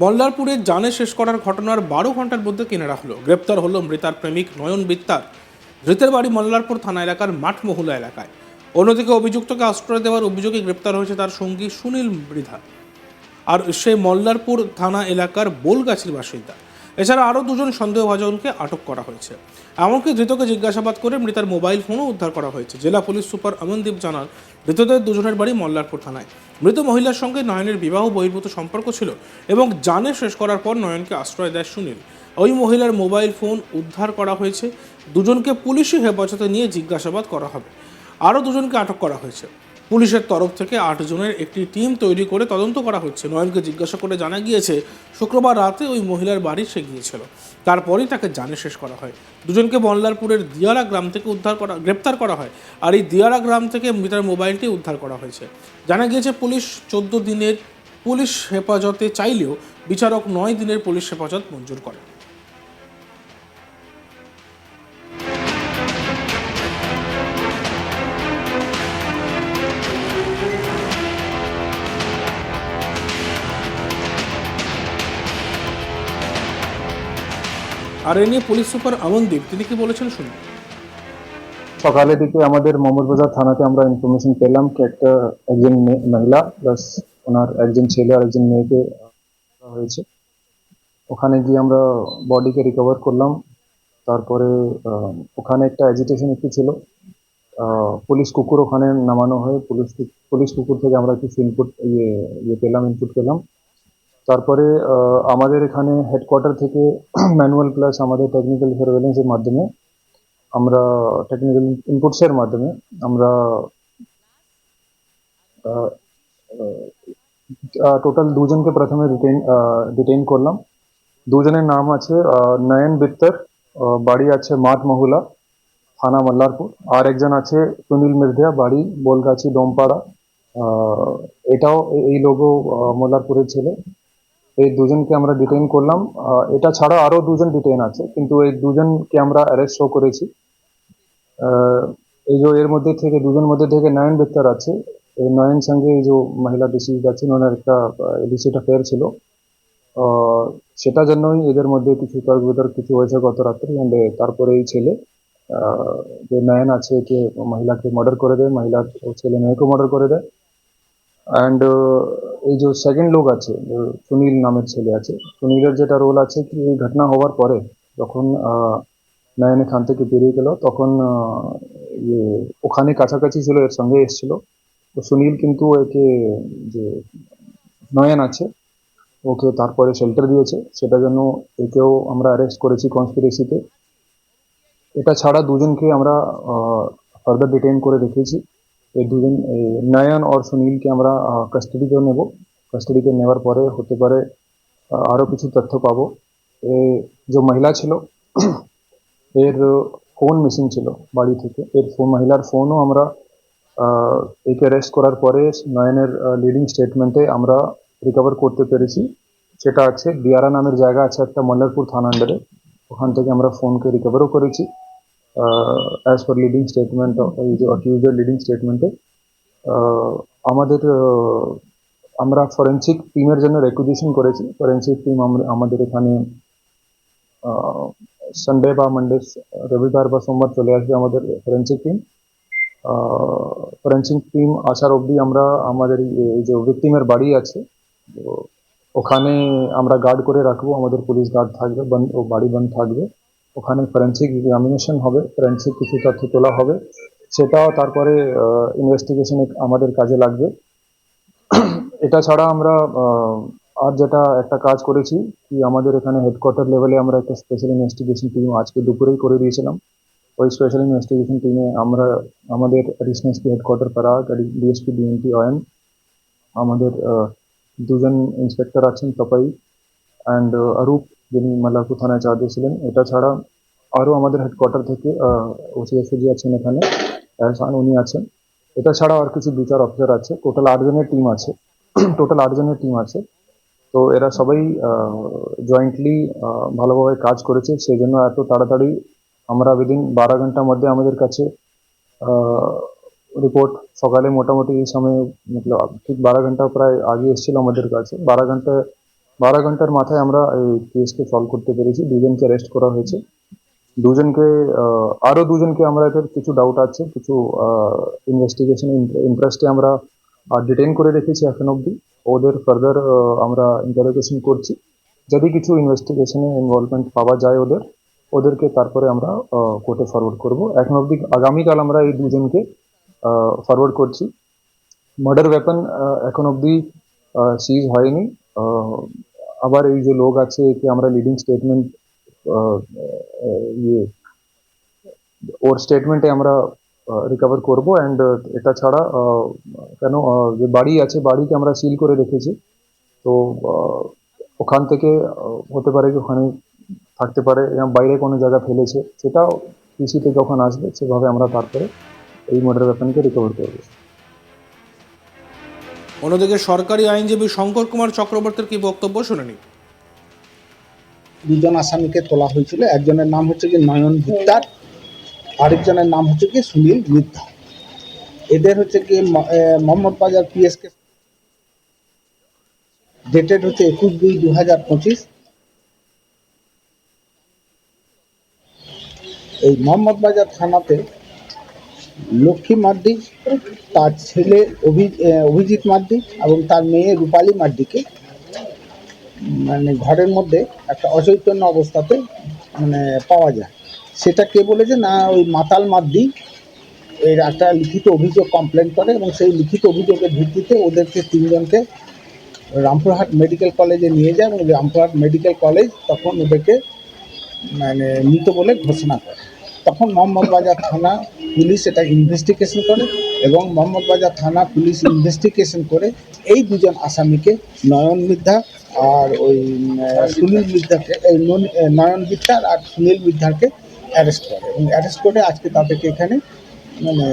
মল্লারপুরে জানে শেষ করার ঘটনার 12 ঘন্টার মধ্যে কিনারা হলো। গ্রেপ্তার হলো মৃতার প্রেমিক নয়ন বিত্তার। ধৃতের বাড়ি মল্লারপুর থানা এলাকার মাঠমহুলা এলাকায়। অন্যদিকে অভিযুক্তকে আশ্রয় দেওয়ার অভিযোগে গ্রেপ্তার হয়েছে তার সঙ্গী সুনীল মৃধা, আর সে মল্লারপুর থানা এলাকার বোলগাছির বাসিন্দা। এছাড়া আরও দুজন সন্দেহভাজনকে আটক করা হয়েছে। এমনকি ধৃতকে জিজ্ঞাসাবাদ করে মৃতার মোবাইল ফোনও উদ্ধার করা হয়েছে। জেলা পুলিশ সুপার অমনদীপ জানান, ধৃতদের দুজনের বাড়ি মল্লারপুর থানায়। মৃত মহিলার সঙ্গে নয়নের বিবাহ বহির্ভূত সম্পর্ক ছিল এবং জানে শেষ করার পর নয়নকে আশ্রয় দেয় সুনীল। ওই মহিলার মোবাইল ফোন উদ্ধার করা হয়েছে। দুজনকে পুলিশি হেফাজতে নিয়ে জিজ্ঞাসাবাদ করা হবে। আরও দুজনকে আটক করা হয়েছে। পুলিশের তরফ থেকে 8 জনের একটি টিম তৈরি করে তদন্ত করা হচ্ছে। নয়নকে জিজ্ঞাসা করে জানা গিয়েছে, শুক্রবার রাতে ওই মহিলার বাড়ি সে গিয়েছিল। তারপরেই তাকে জানে শেষ করা হয়। দুজনকে মল্লারপুরের দিয়ারা গ্রাম থেকে গ্রেপ্তার করা হয়। আর এই দিয়ারা গ্রাম থেকে মৃতার মোবাইলটি উদ্ধার করা হয়েছে। জানা গিয়েছে পুলিশ 14 দিনের পুলিশ হেফাজতে চাইলেও বিচারক 9 দিনের পুলিশ হেফাজত মঞ্জুর করেন। আর এ নিয়ে পুলিশ সুপার অমনদীপ তিনি কি বলেছেন শুনুন। সকালের দিকে আমাদের মোহাম্মদবাজার থানাতে আমরা ইনফরমেশন পেলাম কি একজন মহিলা প্লাস ওনার একজন ছেলে আর একজন মেয়েকে ধরা হয়েছে। ওখানে গিয়ে আমরা বডিকে রিকভার করলাম। তারপরে ওখানে একটা অ্যাজিটেশন একটু ছিল। পুলিশ কুকুর ওখানে নামানো হয়। পুলিশ কুকুর থেকে আমরা কিছু ইনপুট ইনপুট পেলাম। তারপরে আমাদের এখানে হেডকোয়ার্টার থেকে ম্যানুয়াল প্লাস আমাদের টেকনিক্যাল সার্ভেলেন্সের মাধ্যমে আমরা টেকনিক্যাল ইনপুটসের মাধ্যমে আমরা টোটাল দুজনকে প্রথমে ডিটেইন করলাম। দুজনের নাম আছে নয়ন বিত্তর, বাড়ি আছে মাঠমহুলা, থানা মল্লারপুর। আর একজন আছে সুনীল মির্ধা, বাড়ি বোলগাছি ডোমপাড়া। এটাও এই লোগো মল্লারপুরের ছেলে। এই দুজনকে আমরা ডিটেইন করলাম। এটা ছাড়া আরো দুজন ডিটেইন আছে, কিন্তু এই দুজনকে আমরা অ্যারেস্ট করেছি। এই যে এর মধ্যে থেকে দুজন মধ্যে থেকে নয়ন বিত্তর আছে। এই নয়ন সঙ্গে এই যে মহিলা ডিসিজ আছেন ওনার একটা ইলিসিট অ্যাফেয়ার ছিল। সেটার জন্যই এদের মধ্যে কিছু তর্ক বিতর্ক কিছু হয়েছে গত রাত্রে। তারপরে এই ছেলে যে নয়ন আছে যে মহিলাকে মার্ডার করে দেয়, মহিলার ছেলে মেয়েকে মার্ডার করে দেয়। অ্যান্ড এই যে সেকেন্ড লোক আছে সুনীল নামের ছেলে আছে, সুনীলের যেটা রোল আছে কি এই ঘটনা হওয়ার পরে যখন নয়ন এখান থেকে বেরিয়ে গেল তখন ইয়ে ওখানে কাছাকাছি ছিল, এর সঙ্গে এসেছিল। তো সুনীল কিন্তু একে যে নয়ন আছে ওকে তারপরে শেল্টার দিয়েছে, সেটার জন্য একেও আমরা অ্যারেস্ট করেছি কনস্পিরেসিতে। এটা ছাড়া দুজনকে আমরা ফার্দার ডিটেইন করে রেখেছি। এই দুজন নয়ন আর সুনীলকে আমরা কাস্টাডিতে নেব। কাস্টাডিতে নেওয়ার পরে হতে পারে আরো কিছু তথ্য পাবো। যে মহিলা ছিল এর ফোন মিসিং ছিল বাড়ি থেকে। মহিলার ফোনও আমরা একে অ্যারেস্ট করার পরে নয়নের লিডিং স্টেটমেন্টে আমরা রিকভার করতে পেরেছি। সেটা আছে দিয়ারা নামের জায়গা আছে একটা মল্লারপুর থানা আন্ডারে, ওখান থেকে আমরা ফোনকে রিকভারও করেছি অ্যাজ পার লিডিং স্টেটমেন্ট। এই যে অ্যাকিউজের লিডিং স্টেটমেন্টে আমাদের আমরা ফরেন্সিক টিমের জন্য রেকুইজিশন করেছি। ফরেন্সিক টিম আমাদের এখানে সানডে বা মানডে, রবিবার বা সোমবার চলে আসবে আমাদের ফরেন্সিক টিম। ফরেন্সিক টিম আসার অবধি আমরা আমাদের এই যে ভিকটিমের বাড়ি আছে ওখানে আমরা গার্ড করে রাখবো। আমাদের পুলিশ গার্ড থাকবে, ও বাড়ি বন্ধ থাকবে। ওখানে ফরেন্সিক এক্সামিনেশন হবে, ফরেন্সিক কিছু তথ্য তোলা হবে, সেটাও তারপরে ইনভেস্টিগেশনে আমাদের কাজে লাগবে। এটা ছাড়া আমরা আর যেটা একটা কাজ করেছি কি আমাদের এখানে হেডকোয়ার্টার লেভেলে আমরা একটা স্পেশাল ইনভেস্টিগেশন টিম আজকে দুপুরেই করে দিয়েছিলাম। ওই স্পেশাল ইনভেস্টিগেশন টিমে আমরা আমাদের রিসেন্টলি হেডকোয়ার্টার পাড়া ডিএসপি ডিএমপি অয়ন, আমাদের দুজন ইন্সপেক্টর আছেন তপাই অ্যান্ড অরূপ, যিনি মাল্লারপুর থানায় চার্জ ছিলেন। এটা ছাড়া আরও আমাদের হেডকোয়ার্টার থেকে ওসিএসজি আছেন এখানে, উনি আছেন। এটা ছাড়া আর কিছু 2-4 অফিসার আছে। টোটাল 8 জনের টিম আছে। টোটাল 8 জনের টিম আছে। তো এরা সবাই জয়েন্টলি ভালোভাবে কাজ করেছে, সেই জন্য এত তাড়াতাড়ি আমরা উইদিন 12 ঘন্টার মধ্যে আমাদের কাছে রিপোর্ট সকালে মোটামুটি এই সময় মতলব ঠিক 12 ঘন্টা প্রায় আগে এসেছিল আমাদের কাছে। 12 ঘন্টা 12 ঘন্টার মাথায় আমরা এই কেসকে সলভ করতে পেরেছি। দুজনকে অ্যারেস্ট করা হয়েছে। দুজনকে আরো দুজনকে আমরা এদের কিছু ডাউট আছে, কিছু ইনভেস্টিগেশন ইন্টারেস্টে আমরা ডিটেইন করে রেখেছি এখন অবধি। ওদের ফার্দার আমরা ইন্টারোগেশন করছি। যদি কিছু ইনভেস্টিগেশনে ইনভলভমেন্ট পাওয়া যায় ওদেরকে তারপরে আমরা কোর্টে ফরওয়ার্ড করব। এখন অবধি আগামীকাল আমরা এই দুজনকে ফরওয়ার্ড করছি। মার্ডার ওয়েপন এখন অবধি সিজ হয়নি। আবার এই যে লোক আছে একে আমরা লিডিং স্টেটমেন্ট ইয়ে ওর স্টেটমেন্টে আমরা রিকভার করব। অ্যান্ড এটা ছাড়া কেন যে বাড়ি আছে বাড়িকে আমরা সিল করে রেখেছি। তো ওখান থেকে হতে পারে কি ওখানে থাকতে পারে, বাইরে কোনো জায়গা ফেলেছে, সেটাও পিসিতে যখন আসবে সেভাবে আমরা তারপরে এই মার্ডার ওয়েপনকে রিকভার করবো। অন্যদিকে সরকারি আইনজীবী শঙ্কর কুমার চক্রবর্তীর কি বক্তব্য শুনে নিন। দুজন আসামিকে তোলা হয়েছিল, একজনের নাম হচ্ছে কি নয়ন গুপ্তার, আরেকজনের নাম হচ্ছে কি সুনীল মিদ্ধা। এদের হচ্ছে কি মোহাম্মদ বাজার পিএসকে ডেটেড হচ্ছে 21/2/2025। এই মোহাম্মদ বাজার থানাতে লক্ষ্মী মার্ডি, তার ছেলে অভিজিৎ মার্ডি এবং তার মেয়ে রূপালী মার্ডিকে মানে ঘরের মধ্যে একটা অচৈতন্য অবস্থাতে মানে পাওয়া যায়। সেটা কে বলেছে না, ওই মাতাল মার্ডি এর একটা লিখিত অভিযোগ কমপ্লেন করে এবং সেই লিখিত অভিযোগের ভিত্তিতে ওদেরকে তিনজনকে রামপুরহাট মেডিকেল কলেজে নিয়ে যায় এবং রামপুরহাট মেডিকেল কলেজ তখন ওদেরকে মানে মৃত বলে ঘোষণা করে। তখন মোহাম্মদ বাজার থানা পুলিশ এটা ইনভেস্টিগেশন করে এবং মোহাম্মদ বাজার থানা পুলিশ ইনভেস্টিগেশন করে এই দুজন আসামিকে নয়ন মিদ্ধা আর ওই সুনীল মিদ্ধাকে নয়ন মিদ্ধার আর সুনীল মিদ্ধারকে অ্যারেস্ট করে এবং অ্যারেস্ট করে আজকে তাদেরকে এখানে মানে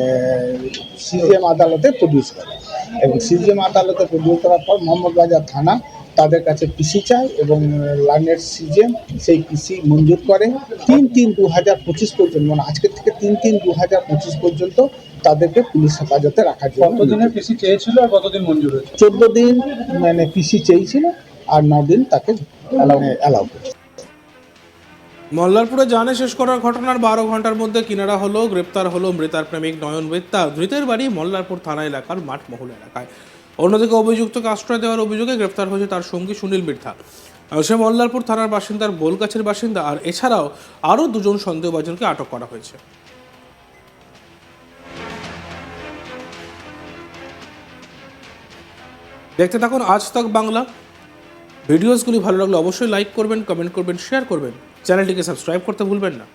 সিজিএম আদালতে প্রডিউস করে এবং সিজিএম আদালতে প্রডিউস করার পর মোহাম্মদ বাজার থানা তাদের কাছে পিসি চায় এবং লাইনের সিজিএম সেই পিসি মঞ্জুর করে 3/3/2025 পর্যন্ত, মানে আজকে থেকে 3/3/2025 পর্যন্ত তাদেরকে পুলিশ হেফাজতে রাখার জন্য। কতদিনের পিসি চেয়েছিল আর কতদিন মঞ্জুর হয়েছে? 14 দিন মানে পিসি চেয়েছিল আর 9 দিন তাকে অ্যালাউ করে। মল্লারপুরে জানে শেষ করার ঘটনার 12 ঘন্টার মধ্যে কিনারা হলো, গ্রেপ্তার হলো মৃতার প্রেমিক নয়ন মিত্তা। ধৃতের বাড়ি মল্লারপুর থানা এলাকার মাঠমহল এলাকায়। অন্যদিকে অভিযুক্তকে আশ্রয় দেওয়ার অভিযোগে গ্রেপ্তার হয়েছে তার সঙ্গী সুনীল মির্ধা। সে মল্লারপুর থানার বাসিন্দার গোলগাছের বাসিন্দা। আর এছাড়াও আরও দুজন সন্দেহভাজনকে আটক করা হয়েছে। দেখতে থাকুন আজ তাক বাংলা। ভিডিওসগুলি ভালো লাগলে অবশ্যই লাইক করবেন, কমেন্ট করবেন, শেয়ার করবেন। চ্যানেলটিকে সাবস্ক্রাইব করতে ভুলবেন না।